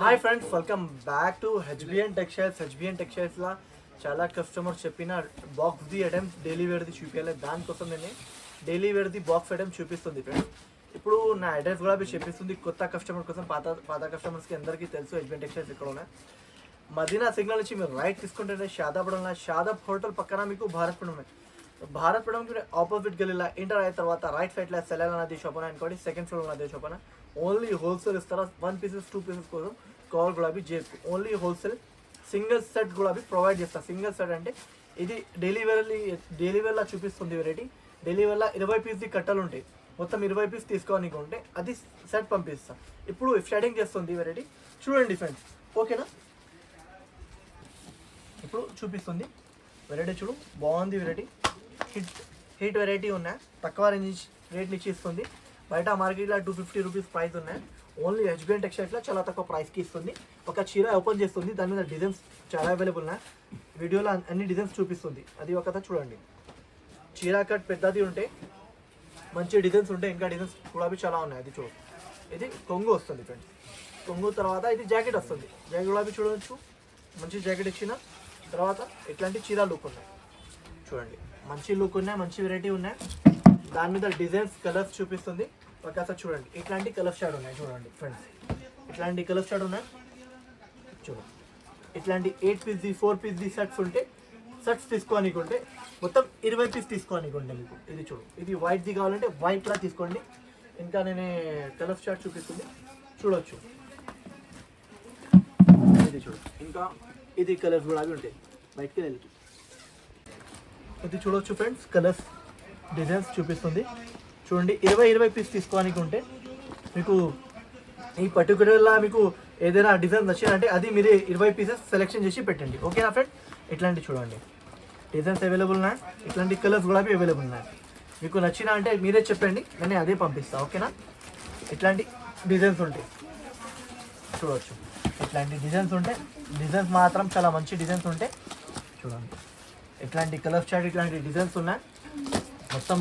Hi friends, welcome back to HBN textiles. HBN టెక్స్టైల్స్లో చాలా customers చెప్పిన బాక్స్ది ఐటమ్స్ డైలీ వేర్ది చూపించాలి. దానికోసం నేను డైలీ వేర్ది బాక్స్ ఐటమ్స్ చూపిస్తుంది ఫ్రెండ్స్. ఇప్పుడు నా అడ్రస్ కూడా మీరు చెప్పిస్తుంది కొత్త కస్టమర్ కోసం. పాత కస్టమర్స్కి అందరికీ తెలుసు హెచ్బిఎన్ టెక్స్టైల్స్ ఇక్కడ ఉన్నాయి. మదీనా సిగ్నల్ నుంచి మీరు రైట్ తీసుకుంటే షాదాబ్ హోటల్ పక్కన మీకు భారత్ పెడంకి ఆపోజిట్ గలీలా ఎంటర్ అయిన తర్వాత రైట్ సైడ్లో సెలెల్ అనేది షాప్ అని అనుకోండి. సెకండ్ ఫ్లోర్ ఉన్నది షాప్ అని. ఓన్లీ హోల్సేల్ ఇస్తారా? 1 పీసెస్ 2 పీసెస్ కోసం కవర్ గులాబీ జేపు ఓన్లీ హోల్సేల్. సింగిల్ సెట్ గులాబీ ప్రొవైడ్ చేస్తారు. సింగిల్ సెట్ అంటే ఇది డెలివరీలా చూపిస్తుంది వెరైటీ. డెలివరీలో 20 పీస్ది కట్టలు ఉంటాయి. మొత్తం 20 పీస్ తీసుకోనికి ఉంటే అది సెట్ పంపిస్తాం. ఇప్పుడు స్టార్టింగ్ చేస్తుంది వెరైటీ. చూడండి ఫ్రెండ్స్, ఓకేనా? ఇప్పుడు చూపిస్తుంది వెరైటీ. చూడు, బాగుంది వెరైటీ. హిట్ వెరైటీ ఉన్నాయి. తక్కువ రేట్ నుంచి ఇస్తుంది. బయట మార్కెట్లో 250 రూపీస్ ప్రైస్ ఉన్నాయి. ఓన్లీ హెచ్బిఎన్ టెక్స్టైల్స్లో చాలా తక్కువ ప్రైస్కి ఇస్తుంది. ఒక చీర ఓపెన్ చేస్తుంది, దాని మీద డిజైన్స్ చాలా అవైలబుల్ ఉన్నాయి. వీడియోలో అన్ని డిజైన్స్ చూపిస్తుంది. అది ఒక చూడండి. చీర కట్ పెద్దది ఉంటే మంచి డిజైన్స్ ఉంటాయి. ఇంకా డిజైన్స్ కూడా చాలా ఉన్నాయి. అది చూడు, ఇది కొంగు వస్తుంది ఫ్రెండ్స్. కొంగు తర్వాత ఇది జాకెట్ వస్తుంది. జాకెట్ కూడా చూడవచ్చు. మంచి జాకెట్ ఇచ్చిన తర్వాత ఇట్లాంటి చీర లుక్ ఉన్నాయి. చూడండి, మంచి లుక్ ఉన్నాయి, మంచి వెరైటీ ఉన్నాయి. దాని మీద డిజైన్స్ కలర్స్ చూపిస్తుంది. ఒకసారి చూడండి, ఇట్లాంటి కలర్ షాడ్ ఉన్నాయి. చూడండి ఫ్రెండ్స్, ఇట్లాంటి కలర్ షాడ్ ఉన్నాయి. చూడండి, ఇట్లాంటి 8 పీస్ది 4 పీస్ది సెట్స్ ఉంటే సెట్స్ తీసుకోనికుంటే మొత్తం 20 పీస్ తీసుకోనికుంటే మీకు. ఇది చూడు, ఇది వైట్ది కావాలంటే వైట్లా తీసుకోండి. ఇంకా నేను కలర్ షాడ్ చూపిస్తుంది, చూడవచ్చు. ఇది చూడు, ఇంకా ఇది కలర్స్ కూడా అవి ఉంటాయి. బయటకి వెళ్ళి ఇది చూడవచ్చు ఫ్రెండ్స్. కలర్స్ డిజైన్స్ చూపిస్తుంది. చూడండి, 20 పీస్ తీసుకోనికి ఉంటే మీకు ఈ పర్టికులర్లా మీకు ఏదైనా డిజైన్ నచ్చిందంటే అది మీరు 20 పీసెస్ సెలెక్షన్ చేసి పెట్టండి. ఓకేనా ఫ్రెండ్? ఇట్లాంటి చూడండి డిజైన్స్ అవైలబుల్ ఉన్నాయి. ఇట్లాంటి కలర్స్ కూడా అవైలబుల్ ఉన్నాయి. మీకు నచ్చిన అంటే మీరే చెప్పండి, నేను అదే పంపిస్తాను. ఓకేనా? ఇట్లాంటి డిజైన్స్ ఉంటాయి, చూడవచ్చు. ఇట్లాంటి డిజైన్స్ ఉంటాయి. డిజైన్స్ మాత్రం చాలా మంచి డిజైన్స్ ఉంటాయి. చూడండి, ఇట్లాంటి కలర్ చార్ట్ ఇట్లాంటి డిజైన్స్ ఉన్నాయి. మొత్తం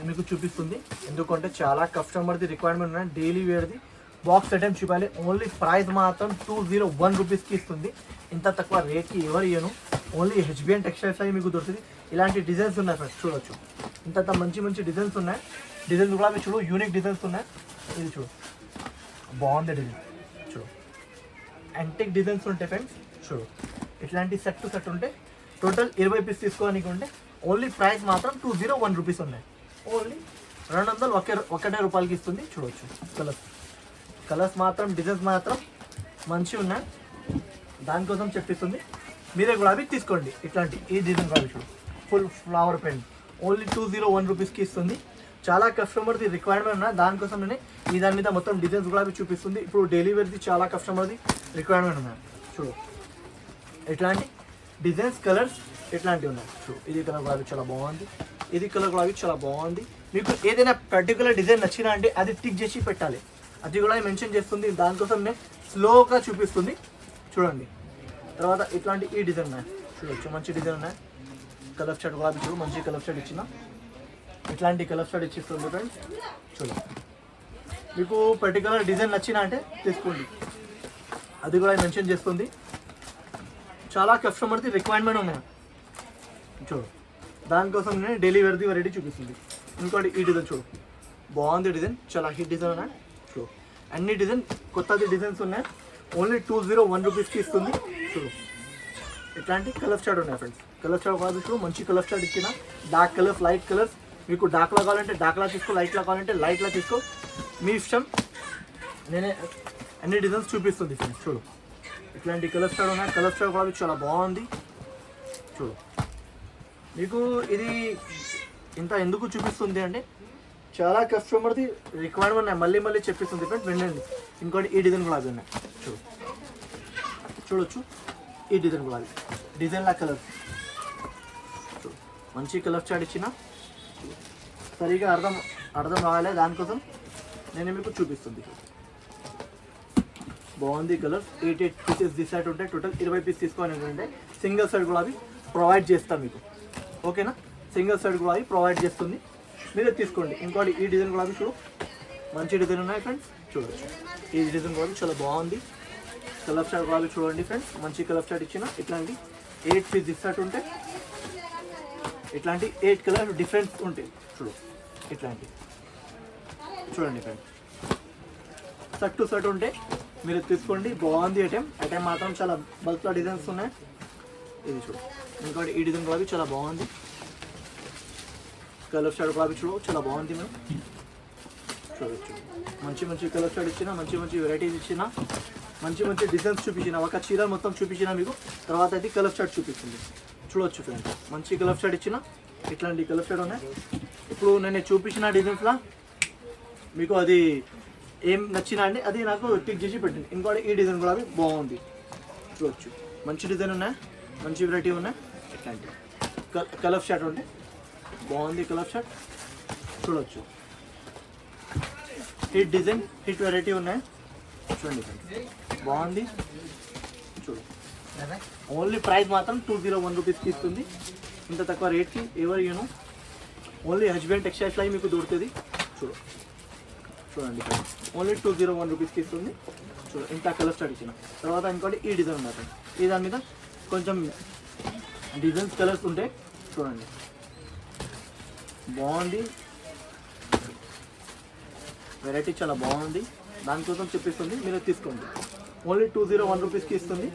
మీకు చూపిస్తుంది. ఎందుకంటే చాలా కస్టమర్ది రిక్వైర్మెంట్ ఉన్నాయి. డైలీ వేర్ది బాక్స్ ఐటమ్ చూపాలి. ఓన్లీ ప్రైస్ మాత్రం 201 రూపీస్కి ఇస్తుంది. ఇంత తక్కువ రేట్కి ఎవరు ఇయ్యను. ఓన్లీ హెచ్బిఎన్ టెక్స్టైల్స్ అవి మీకు దొరుకుతుంది. ఇలాంటి డిజైన్స్ ఉన్నాయి ఫ్రెండ్స్, చూడవచ్చు. ఇంత మంచి డిజైన్స్ ఉన్నాయి. డిజైన్స్ కూడా మీరు చూడు, యూనిక్ డిజైన్స్ ఉన్నాయి. ఇది చూడు, బాగుంది డిజైన్. చూడు, యాంటిక్ డిజైన్స్ ఉంటాయి ఫ్రెండ్స్. చూడు, ఇట్లాంటి సెట్ టు సెట్ ఉంటే టోటల్ 20 పీస్ తీసుకోనికి ఉంటే ఓన్లీ ప్రైస్ మాత్రం 201 రూపీస్ ఉన్నాయి. ఓన్లీ 200 ఒకటే రూపాయలకి ఇస్తుంది. చూడవచ్చు, కలర్స్ మాత్రం డిజైన్స్ మాత్రం మంచిగా ఉన్నాయి. దానికోసం చెప్పిస్తుంది. మీరే కూడా అవి తీసుకోండి. ఇట్లాంటి ఈ డిజైన్ కూడా చూడు, ఫుల్ ఫ్లవర్ పెన్ ఓన్లీ 201 రూపీస్కి ఇస్తుంది. చాలా కస్టమర్ది రిక్వైర్మెంట్ ఉన్నాయి. దానికోసం నేను ఈ దాని మీద మొత్తం డిజైన్స్ కూడా అవి చూపిస్తుంది. ఇప్పుడు డెలివరీది చాలా కస్టమర్ది రిక్వైర్మెంట్ ఉన్నాయి. చూడు, ఇట్లాంటి డిజైన్స్ కలర్స్ ఇట్లాంటివి ఉన్నాయి. చూడు, ఇది కలర్ కూడా చాలా బాగుంది. ఇది కలర్ కూడా చాలా బాగుంది. మీకు ఏదైనా పర్టికులర్ డిజైన్ నచ్చినా అంటే అది టిక్ చేసి పెట్టాలి. అది కూడా మెన్షన్ చేస్తుంది. దానికోసం నేను స్లోగా చూపిస్తుంది. చూడండి, తర్వాత ఇట్లాంటి ఈ డిజైన్ ఉన్నాయి. చూడవచ్చు, మంచి డిజైన్ ఉన్నాయి. కలర్ షర్ట్ కూడా చూడు, మంచి కలర్ షర్ట్ ఇచ్చిన. ఇట్లాంటి కలర్ షర్ట్ ఇచ్చిస్తుంది ఫ్రెండ్స్. చూడండి, మీకు పర్టికులర్ డిజైన్ నచ్చినా అంటే తీసుకోండి. అది కూడా మెన్షన్ చేస్తుంది. చాలా కస్టమర్ది రిక్వైర్మెంట్ ఉన్నాయి. చూడు, దానికోసం నేను డైలీ వేర్ది వెరైటీ చూపిస్తుంది. ఇంకోటి ఈ డిజైన్ చూడు, బాగుంది డిజైన్, చాలా హిట్ డిజైన్ ఉన్నాయి. చూడు, అన్ని డిజైన్ కొత్తది డిజైన్స్ ఉన్నాయి. ఓన్లీ 201 రూపీస్కి ఇస్తుంది. చూడు, ఇట్లాంటి కలర్ షాడ్ ఉన్నాయి ఫ్రెండ్స్. కలర్ షాడ్ కాదు, చూడు, మంచి కలర్ షాడ్ ఇచ్చిన. Dark colours, light colours. మీకు డార్క్లా కావాలంటే డార్క్లా తీసుకో, లైట్లా కావాలంటే లైట్లా తీసుకో, మీ ఇష్టం. నేనే అన్ని డిజైన్స్ చూపిస్తుంది ఫ్రెండ్స్. చూడు, ఇట్లాంటి కలర్ షాడ్ ఉన్నాయి. కలర్ షాడ్ కూడా చాలా బాగుంది. చూడు, మీకు ఇది ఇంత ఎందుకు చూపిస్తుంది అంటే చాలా కస్టమర్ది రిక్వైర్మెంట్ ఉన్నాయి. మళ్ళీ చెప్పిస్తుంది ఫ్రెండ్స్, వినండి. ఇంకోటి ఈ డిజైన్ కూడా ఉన్నాయి. చూడొచ్చు, ఈ డిజైన్ కూడా డిజైన్లా కలర్. చూడు, మంచి కలర్ చాట్ ఇచ్చిన. సరిగా అర్థం రావాలి. దానికోసం నేను మీకు చూపిస్తుంది. బాగుంది కలర్. 8 పీసెస్ ది సెట్ ఉంటాయి. టోటల్ 20 పీస్ తీసుకోవాలి అంటే సింగిల్ సెట్ కూడా అవి ప్రొవైడ్ చేస్తాం మీకు. ఓకేనా? సింగిల్ సెట్ కూడా అవి ప్రొవైడ్ చేస్తుంది. మీరే తీసుకోండి. ఇంకోటి ఈ డిజైన్ కూడా చూడు, మంచి డిజైన్ ఉన్నాయి ఫ్రెండ్స్. చూడవచ్చు, ఈ డిజైన్ కూడా చాలా బాగుంది. కలర్ చార్ట్ గులాబీ చూడండి ఫ్రెండ్స్, మంచి కలర్ చార్ట్ ఇచ్చిన. ఇట్లాంటి 8 పీస్ ఇస్తాట్ ఉంటే ఇట్లాంటి 8 కలర్ డిఫరెంట్ ఉంటాయి. ఇట్లాంటి చూడండి ఫ్రెండ్స్, షర్ట్ టు షర్ట్ ఉంటే మీరు తీసుకోండి. బాగుంది ఐటెం మాత్రం చాలా బల్క్లో డిజైన్స్ ఉన్నాయి. ఇది చూడు, ఇంకోటి ఈ డిజైన్ గులాబీ చాలా బాగుంది. కలర్ షర్ట్ గులాబీ చాలా బాగుంది. మేము చూడవచ్చు, మంచి మంచి కలర్ షర్ట్ ఇచ్చిన, మంచి మంచి వెరైటీస్ ఇచ్చిన, మంచి మంచి డిజైన్స్ చూపించిన. ఒక చీర మొత్తం చూపించిన మీకు, తర్వాత అయితే కలర్ షర్ట్ చూపిస్తుంది. చూడవచ్చు ఫ్రెండ్స్, మంచి కలర్ షర్ట్ ఇచ్చిన. ఇట్లాంటి కలర్ షర్ట్ ఉన్నాయి. ఇప్పుడు నేను చూపించిన డిజైన్స్లో మీకు అది ఏం నచ్చినా అండి అది నాకు టిక్ చేసి పెట్టండి. ఇంకోటి ఈ డిజైన్ కూడా బాగుంది. చూడవచ్చు, మంచి డిజైన్ ఉన్నాయి, మంచి వెరైటీ ఉన్నాయి. ఇట్లాంటి కలర్ షర్ట్ ఉంది, బాగుంది కలర్ షర్ట్. చూడవచ్చు, హిట్ డిజైన్, హిట్ వెరైటీ ఉన్నాయి. చూడండి బాగుంది. చూడు, ఓన్లీ ప్రైస్ మాత్రం 201 రూపీస్కి ఇస్తుంది. ఇంత తక్కువ రేట్కి ఎవరు యూనో ఓన్లీ హస్బెండ్ టెక్స్టైల్స్లో మీకు దొరుకుతుంది. చూడండి ఓన్లీ 201 రూపీస్కి ఇస్తుంది. ఇంత కలర్ స్టార్ట్ ఇచ్చిన. తర్వాత ఇంకోటి ఈ డిజైన్ ఉన్నది. ఈ దాని మీద కొంచెం డిజైన్స్ కలర్స్ ఉంటాయి. చూడండి బాగుంది, వెరైటీ చాలా బాగుంది. దానికోసం చూపిస్తుంది, మీరు తీసుకోండి. ఓన్లీ 201 రూపీస్కి ఇస్తుంది.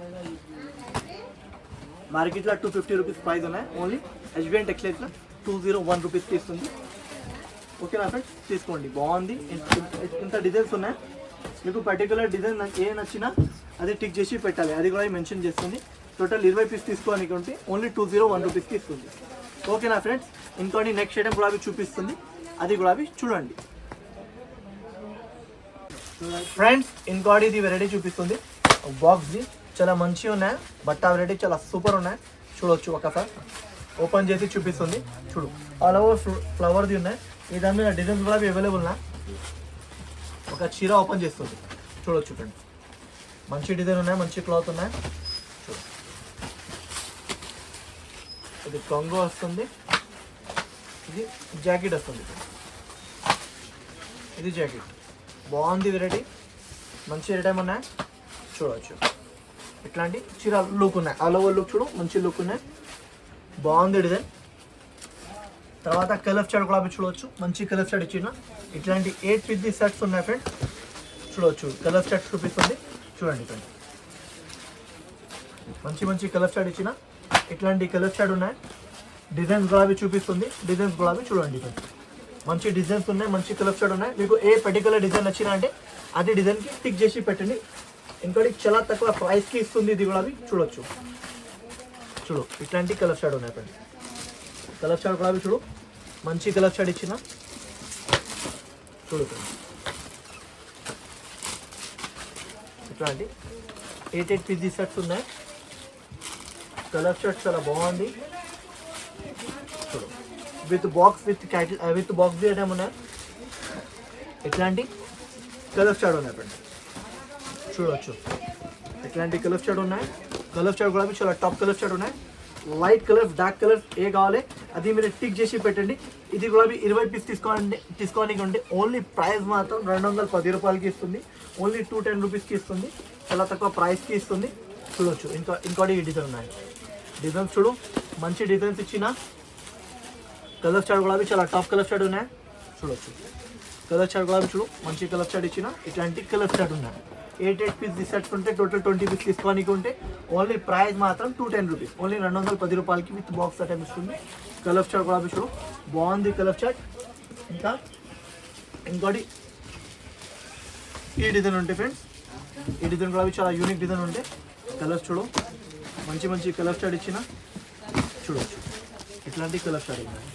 మార్కెట్లో 250 రూపీస్ ప్రైస్ ఉన్నాయి. ఓన్లీ హస్బెండ్ టెక్స్టైల్స్లో 201 రూపీస్కి ఇస్తుంది. ఓకేనా ఫ్రెండ్స్, తీసుకోండి. బాగుంది, ఇంత డిజైన్స్ ఉన్నాయి. మీకు పర్టికులర్ డిజైన్ ఏ నచ్చినా అది టిక్ చేసి పెట్టాలి, అది కూడా మెన్షన్ చేస్తుంది. టోటల్ 20 పీస్ తీసుకోవడానికి ఉంటే ఓన్లీ 201 రూపీస్కి ఇస్తుంది. ఓకేనా ఫ్రెండ్స్, ఇంకోటి నెక్స్ట్ ఐటమ్ గులాబీ చూపిస్తుంది, అది గులాబీ చూడండి ఫ్రెండ్స్. ఇంకోటి ఇది వెరైటీ చూపిస్తుంది, బాక్స్ది చాలా మంచిగా ఉన్నాయి. బట్ట వెరైటీ చాలా సూపర్ ఉన్నాయి. చూడవచ్చు, ఒకసారి ఓపెన్ చేసి చూపిస్తుంది. చూడు, ఆల్ ఓవర్ ఫ్లవర్ది ఉన్నాయి. ఈ దాని మీద డిజైన్స్ కూడా అవైలబుల్ ఉన్నాయి. ఒక చీర ఓపెన్ చేస్తుంది. చూడవచ్చు ఫ్రెండ్స్, మంచి డిజైన్ ఉన్నాయి, మంచి క్లాత్ ఉన్నాయి. చూడు, ఇది కొంగు వస్తుంది, ఇది జాకెట్ వస్తుంది. ఇది జాకెట్ బాగుంది, వెరైటీ మంచి ఐటమ్ ఉన్నాయి. చూడవచ్చు, ఇట్లాంటి చీర లుక్ ఉన్నాయి. ఆల్ ఓవర్ లుక్ చూడు, మంచి లుక్ ఉన్నాయి. బాగుంది డిజైన్. తర్వాత కలర్ చార్ట్ కూడా చూడవచ్చు, మంచి కలర్ చార్ట్ ఇచ్చిన. ఇట్లాంటి 8 పీస్ సెట్స్ ఉన్నాయి ఫ్రెండ్స్. చూడవచ్చు, కలర్ చార్ట్ చూపిస్తుంది. చూడండి ఫ్రెండ్స్, మంచి మంచి కలర్ చార్ట్ ఇచ్చిన. ఇట్లాంటి కలర్ చార్ట్ ఉన్నాయి. డిజైన్స్ గులాబీ చూపిస్తుంది. డిజైన్స్ గులాబీ చూడండి ఫ్రెండ్స్, మంచి డిజైన్స్ ఉన్నాయి, మంచి కలర్ చార్ట్ ఉన్నాయి. మీకు ఏ పర్టికులర్ డిజైన్ నచ్చినా అంటే అది డిజైన్కి టిక్ చేసి పెట్టండి. ఇంకోటి చాలా తక్కువ ప్రైస్కి ఇస్తుంది. ఇది గులాబీ చూడొచ్చు. చూడు, ఇట్లాంటి కలర్ చార్ట్ ఉన్నాయి ఫ్రెండ్స్. కలర్ చార్ట్ గులాబీ చూడు, మంచి కలర్ చార్ట్ ఇచ్చిన. చూడు ఫ్రెండ్స్, ఇట్లాంటి 8 పీస్ సెట్స్ ఉన్నాయి. కలర్ చార్ట్ చాలా బాగుంది. చూడు, with box with box item ఉన్నాయి. ఇట్లాంటి కలర్ చార్ట్ ఉన్నాయి ఫ్రెండ్స్. చూడవచ్చు, ఇట్లాంటి కలర్ చార్ట్ ఉన్నాయి. కలర్ చార్ట్ కూడా చాలా టాప్ కలర్ చార్ట్ ఉన్నాయి. లైట్ కలర్, డార్క్ కలర్ ఏ కావాలి అది మీరు టిక్ చేసి పెట్టండి. ఇది కూడా 20 పీస్ తీసుకోవడానికి ఉంటే ఓన్లీ ప్రైస్ మాత్రం 210 రూపాయలకి ఇస్తుంది. ఓన్లీ 210 రూపీస్కి ఇస్తుంది. చాలా తక్కువ ప్రైస్కి ఇస్తుంది. చూడవచ్చు, ఇంకోటి ఈ డిజైన్ ఉన్నాయి. డిజైన్స్ చూడు, మంచి డిజైన్స్ ఇచ్చిన. కలర్ చార్ట్ కూడా చాలా టాప్ కలర్ చార్ట్ ఉన్నాయి. చూడవచ్చు, కలర్ చార్ట్ కూడా చూడు, మంచి కలర్ చార్ట్ ఇచ్చిన. ఇట్లాంటి కలర్ చార్ట్ ఉన్నాయి. 8 పీస్ సెట్స్ ఉంటే టోటల్ 20 పీస్ తీసుకోవడానికి ఉంటే ఓన్లీ ప్రైస్ మాత్రం 210 రూపీస్. ఓన్లీ 210 రూపాయలకి విత్ బాక్స్ ఐటమ్ ఇస్తుంది. కలర్ చార్ట్ కూడా చూడు, బాగుంది కలర్ చార్ట్. ఇంకోటి ఈ డిజైన్ ఉంటాయి ఫ్రెండ్స్. ఈ డిజైన్ కూడా చాలా యూనిక్ డిజైన్ ఉంటాయి. కలర్స్ చూడు, మంచి మంచి కలర్ చార్ట్ ఇచ్చిన. చూడవచ్చు, ఇట్లాంటి కలర్ చార్ట్ ఉన్నాయి.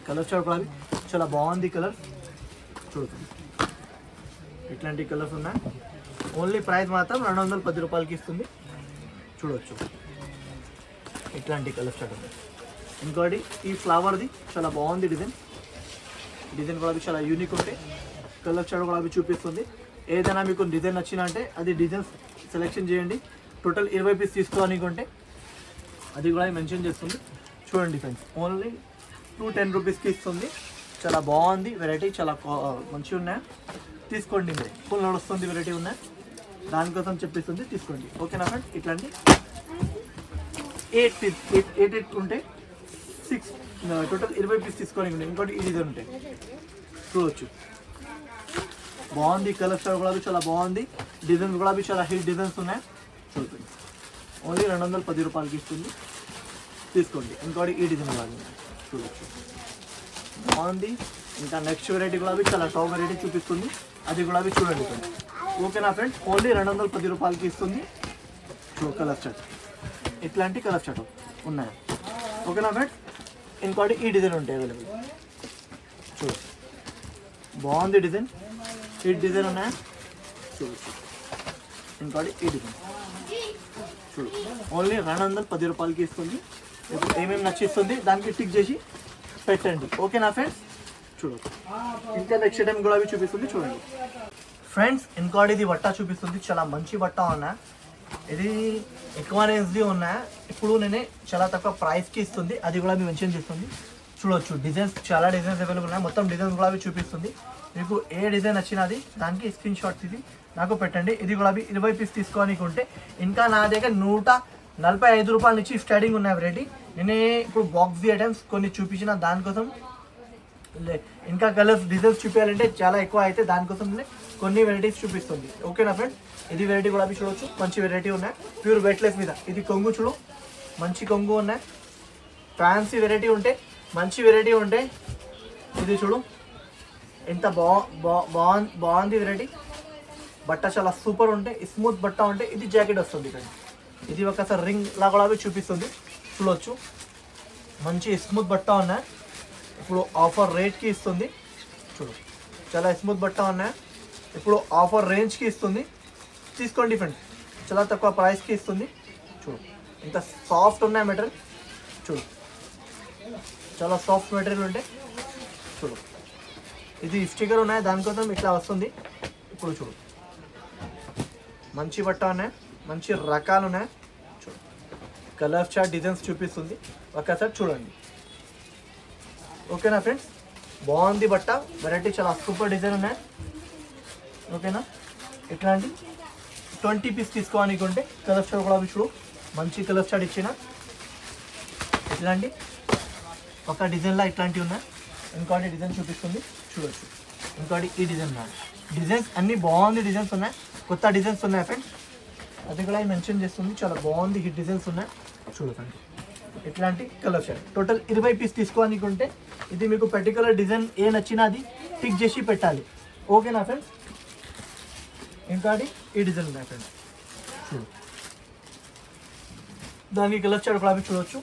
కలర్ చార్ట్ కూడా చాలా బాగుంది కలర్. చూడవచ్చు, ఇట్లాంటి కలర్స్ ఉన్నాయి. ఓన్లీ ప్రైస్ మాత్రం 210 రూపాయలకి ఇస్తుంది. చూడవచ్చు, ఇట్లాంటి కలర్ చార్ట్ ఉంది. ఇంకోటి ఈ ఫ్లవర్ది చాలా బాగుంది డిజైన్. డిజైన్ కూడా చాలా యూనిక్ ఉంటాయి. కలర్ చార్ట్ కూడా చూపిస్తుంది. ఏదైనా మీకు డిజైన్ నచ్చినా అంటే అది డిజైన్స్ సెలెక్షన్ చేయండి. టోటల్ 20 పీస్ తీసుకోవడానికి ఉంటే అది కూడా మెన్షన్ చేస్తుంది. చూడండి ఫ్రెండ్స్, ఓన్లీ 210 రూపీస్కి ఇస్తుంది. చాలా బాగుంది వెరైటీ, చాలా మంచిగా ఉన్నాయి. తీసుకోండి, మీరు ఫుల్ నడుస్తుంది వెరైటీ ఉన్నాయి. దానికోసం చెప్పిస్తుంది, తీసుకోండి. ఓకేనా ఫ్రెండ్స్? ఇట్లాంటి 8 ఉంటే 6 టోటల్ 20 పీస్ తీసుకోవడానికి ఉంటాయి. ఇంకోటి ఈ డిజైన్ ఉంటాయి, చూడవచ్చు. బాగుంది, కలర్ స్టార్ కూడా చాలా బాగుంది, డిజైన్స్ కూడా చాలా హిట్ డిజైన్స్ ఉన్నాయి. చూడండి, ఓన్లీ 210 రూపాయలకి ఇస్తుంది, తీసుకోండి. ఇంకోటి ఈ డిజైన్ కూడా చూడవచ్చు, బాగుంది. ఇంకా నెక్స్ట్ వెరైటీ కూడా చాలా టాప్ వెరైటీ చూపిస్తుంది, అది కూడా చూడండి ఫ్రెండ్స్. ఓకేనా ఫ్రెండ్స్? ఓన్లీ 210 రూపాయలకి ఇస్తుంది. కలర్ చార్ట్, ఇట్లాంటి కలర్ చార్ట్ ఉన్నాయి. ఓకేనా ఫ్రెండ్స్? ఇంకోటి ఈ డిజైన్ ఉంటాయి అవైలబుల్, చూడు, బాగుంది డిజైన్, ఈ డిజైన్ ఉన్నాయా చూడచ్చు. ఇంకోటి ఈ డిజైన్ చూడు, ఓన్లీ 210 రూపాయలకి ఇస్తుంది. ఇప్పుడు ఏమేమి నచ్చిస్తుంది దానికి టిక్ చేసి పెట్టండి. ఓకేనా ఫ్రెండ్స్? చూడచ్చు. ఇంకా నెక్స్ట్ టైం కూడా చూపిస్తుంది, చూడండి ఫ్రెండ్స్. ఇంకోటి ఇది బట్ట చూపిస్తుంది, చాలా మంచి బట్ట ఉన్నాయి. ఇది ఎక్కువ రేంజ్ది ఉన్నాయి. ఇప్పుడు నేనే చాలా తక్కువ ప్రైస్కి ఇస్తుంది, అది కూడా మీరు మెన్షన్ చేస్తుంది. చూడవచ్చు, డిజైన్స్ చాలా డిజైన్స్ అవైలబుల్ ఉన్నాయి. మొత్తం డిజైన్స్ కూడా చూపిస్తుంది. మీకు ఏ డిజైన్ వచ్చినది దానికి స్క్రీన్ షాట్ తీసి నాకు పెట్టండి. ఇది కూడా 20 పీస్ తీసుకోనికి ఉంటే ఇంకా నా దగ్గర 145 రూపాయల నుంచి స్టార్టింగ్ ఉన్నాయి వెరైటీ. నేనే ఇప్పుడు బాక్స్ ఐటమ్స్ కొన్ని చూపించిన, దానికోసం ఇంకా కలర్స్ డిజైన్స్ చూపించాలంటే చాలా ఎక్కువ అయితే దానికోసం కొన్ని వెరైటీస్ చూపిస్తుంది. ఓకేనా ఫ్రెండ్స్? ఇది వెరైటీ కూడా చూడవచ్చు, మంచి వెరైటీ ఉన్నాయి. ప్యూర్ వెయిట్లెస్ మీద ఇది కొంగు చూడు, మంచి కొంగు ఉన్నాయి. ఫ్యాన్సీ వెరైటీ ఉంటే, మంచి వెరైటీ ఉంటే ఇది చూడు, ఎంత బాగుంది వెరైటీ. బట్ట చాలా సూపర్ ఉంటాయి, స్మూత్ బట్ట ఉంటే. ఇది జాకెట్ వస్తుంది ఇక్కడ, ఇది ఒకసారి రింగ్ లా కూడా చూపిస్తుంది, చూడవచ్చు. మంచి స్మూత్ బట్ట ఉన్నాయి. ఇప్పుడు ఆఫర్ రేట్కి ఇస్తుంది, చూడు, చాలా స్మూత్ బట్ట ఉన్నాయి. ఇప్పుడు ఆఫర్ రేంజ్కి ఇస్తుంది, తీసుకోండి ఫ్రెండ్స్. చాలా తక్కువ ప్రైస్కి ఇస్తుంది. చూడు, ఇంత సాఫ్ట్ ఉన్నాయి మెటీరియల్, చూడు, చాలా సాఫ్ట్ మెటీరియల్ ఉంటాయి. చూడు, ఇది స్టిక్కర్ ఉన్నాయి, దానికోసం ఇట్లా వస్తుంది. ఇప్పుడు చూడు, మంచి బట్ట ఉన్నాయి, మంచి రకాలు ఉన్నాయి. చూడు, కలర్ చార్ట్ డిజైన్స్ చూపిస్తుంది, ఒకసారి చూడండి. ఓకేనా ఫ్రెండ్స్? బాగుంది బట్ట, వెరైటీ చాలా సూపర్ డిజైన్ ఉన్నాయి. ఓకేనా? ఇట్లాంటి 20 పీస్ తీసుకోవాలనుకుంటే ఉంటే కలర్ చార్ట్ కూడా చూడు, మంచి కలర్ చార్ట్ ఇచ్చిన. ఇట్లాంటి ఒక డిజైన్లో ఇట్లాంటివి ఉన్నాయి. ఇంకోటి డిజైన్ చూపిస్తుంది, చూడవచ్చు. ఇంకోటి ఈ డిజైన్ ఉన్నాయి. డిజైన్స్ అన్నీ బాగుంది, డిజైన్స్ ఉన్నాయి, కొత్త డిజైన్స్ ఉన్నాయి ఫ్రెండ్స్. అది కూడా మెన్షన్ చేస్తుంది, చాలా బాగుంది, హిట్ డిజైన్స్ ఉన్నాయి. చూడకండి, ఇట్లాంటి కలర్ షర్ట్ టోటల్ 20 పీస్ తీసుకోవాలనుకుంటే ఇది మీకు పర్టికులర్ డిజైన్ ఏ నచ్చినా అది టిక్ చేసి పెట్టాలి. ఓకేనా ఫ్రెండ్స్? ఇంకోటి ఈ డిజైన్ ఉన్నాయి ఫ్రెండ్స్, చూడు, దానికి కలర్ షర్ట్ కూడా చూడవచ్చు.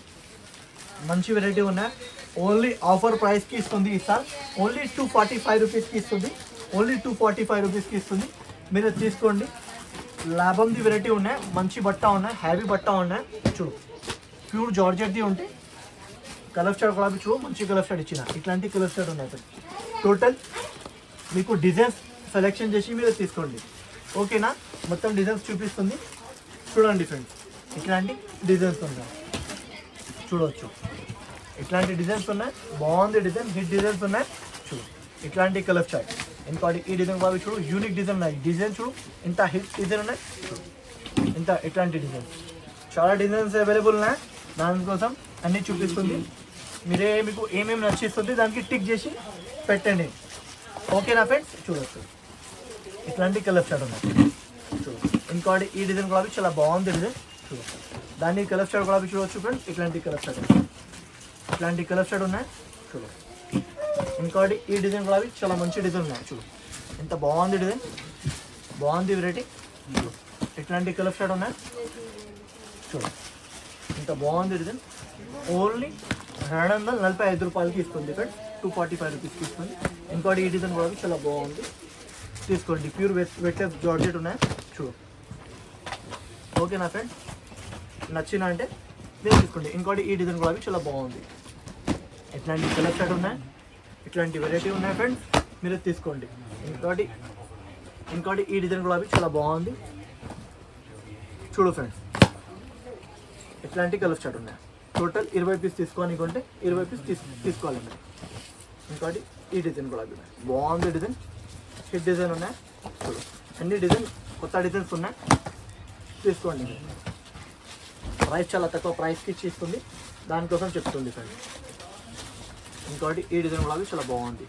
మంచి వెరైటీ ఉన్నాయి. ఓన్లీ ఆఫర్ ప్రైస్కి ఇస్తుంది ఈసారి. ఓన్లీ 245 రూపీస్కి ఇస్తుంది, ఓన్లీ 245 రూపీస్కి ఇస్తుంది. మీరు తీసుకోండి. లాభంది వెరైటీ ఉన్నాయి, మంచి బట్ట ఉన్నాయి, హ్యావీ బట్ట ఉన్నాయి. చూడు, ప్యూర్ జార్జెట్ది ఉంటే కలర్ షర్ట్ కూడా చూడు, మంచి కలర్ షర్ట్ ఇచ్చిన. ఇట్లాంటి కలర్ షర్ట్ ఉన్నాయి. టోటల్ మీకు డిజైన్స్ సెలెక్షన్ చేసి మీరు తీసుకోండి. ఓకేనా? మొత్తం డిజైన్స్ చూపిస్తుంది, చూడండి ఫ్రెండ్స్. ఇట్లాంటి డిజైన్స్ ఉన్నాయి, చూడవచ్చు. ఇట్లాంటి డిజైన్స్ ఉన్నాయి, బాగుంది డిజైన్, హిట్ డిజైన్స్ ఉన్నాయి. చూడు, ఇట్లాంటి కలర్ చార్ట్. ఇంకోటి ఈ డిజైన్ బాగా చూడు, యూనిక్ డిజైన్ ఉన్నాయి. డిజైన్ చూడు, ఇంత హిట్ డిజైన్ ఉన్నాయి. చూడు, ఇంత ఇట్లాంటి డిజైన్స్, చాలా డిజైన్స్ అవైలబుల్ ఉన్నాయి. దానికోసం అన్నీ చూపిస్తుంది. మీకు ఏమేమి నచ్చిస్తుంది దానికి టిక్ చేసి పెట్టండి. ఓకేనా ఫ్రెండ్స్? చూడవచ్చు, ఇట్లాంటి కలర్ చార్ట్ ఉన్నాయి. చూడు, ఇంకోటి ఈ డిజైన్ కూడా చాలా బాగుంది డిజైన్. చూడవచ్చు, దాన్ని కలర్ చార్ట్ కూడా చూడవచ్చు ఫ్రెండ్స్. ఇట్లాంటి కలర్ చార్ట్, ఇట్లాంటి కలర్ షర్ట్ ఉన్నాయి. చూడు, ఇంకోటి ఈ డిజైన్ కూడా చాలా మంచి డిజైన్ ఉన్నాయి. చూడు, ఎంత బాగుంది డిజైన్, బాగుంది వెరైటీ. ఇట్లాంటి కలర్ షర్ట్ ఉన్నాయి. చూడు, ఇంత బాగుంది డిజైన్. ఓన్లీ 245 రూపాయలకి ఇస్తుంది ఫ్రెండ్స్, 245 రూపీస్కి ఇస్తుంది. ఇంకోటి ఈ డిజైన్ కూడా చాలా బాగుంది, తీసుకోండి. ప్యూర్ వెయిట్లెస్ జార్జెట్ ఉన్నాయి. చూడు, ఓకేనా ఫ్రెండ్స్? నచ్చిన అంటే మీరు తీసుకోండి. ఇంకోటి ఈ డిజైన్ కూడా చాలా బాగుంది. ఇట్లాంటి కలర్ షర్ట్ ఉన్నాయి, ఇట్లాంటి వెరైటీ ఉన్నాయి ఫ్రెండ్స్, మీరు తీసుకోండి. ఇంకోటి ఈ డిజైన్ కూడా చాలా బాగుంది. చూడు ఫ్రెండ్స్, ఇట్లాంటి కలర్ షర్ట్ ఉన్నాయి. టోటల్ 20 పీస్ తీసుకోవాలనుకుంటే 20 పీస్ తీసుకోవాలండి. ఇంకోటి ఈ డిజైన్ కూడా బాగుంది డిజైన్, హిట్ డిజైన్ ఉన్నాయి. చూడు, అన్ని డిజైన్ కొత్త డిజైన్స్ ఉన్నాయి, తీసుకోండి. ప్రైస్ చాలా తక్కువ ప్రైస్కి ఇస్తుంది, దానికోసం చెప్తుంది ఫ్రెండ్స్. ఇంకోటి ఈ డిజైన్ కూడా చాలా బాగుంది,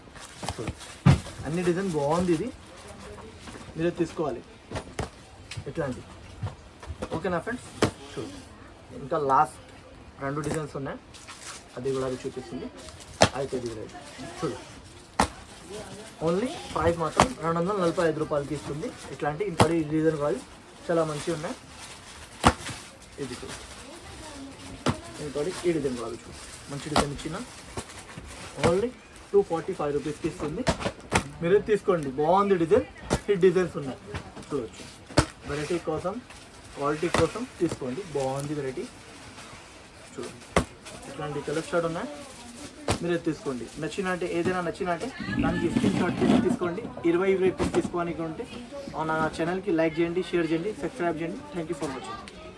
అన్ని డిజైన్ బాగుంది. ఇది మీరే తీసుకోవాలి ఎట్లాంటి. ఓకేనా ఫ్రెండ్స్? చూడు ఇంకా లాస్ట్ 2 డిజైన్స్ ఉన్నాయి, అది కూడా అది చూపిస్తుంది. అయితే ఇది చూడు ఓన్లీ ప్రైస్ మాత్రం 245 రూపాయలకి ఇస్తుంది. ఇట్లాంటి ఇంకోటి ఈ డిజైన్ కాదు, చాలా మంచిగా ఉన్నాయి. ఇది చూడు ఇంకోటి ఈ డిజైన్ కాదు, చూడు మంచి డిజైన్ ఇచ్చిన ఓన్లీ 245 రూపీస్కి ఇస్తుంది. మీరే తీసుకోండి, బాగుంది డిజైన్. హిట్ డిజైన్స్ ఉన్నాయి చూడవచ్చు. వెరైటీ కోసం క్వాలిటీ కోసం తీసుకోండి, బాగుంది వెరైటీ. చూడండి ఇట్లాంటి కలర్ షాట్ ఉన్నాయి, మీరే తీసుకోండి. నచ్చినట్టే ఏదైనా నచ్చినట్టే దానికి స్క్రీన్ షాట్ తీసుకోండి. 20 పీస్ తీసుకోవడానికి ఉంటే నా ఛానల్కి లైక్ చేయండి, షేర్ చేయండి, సబ్స్క్రైబ్ చేయండి. Thank you for watching.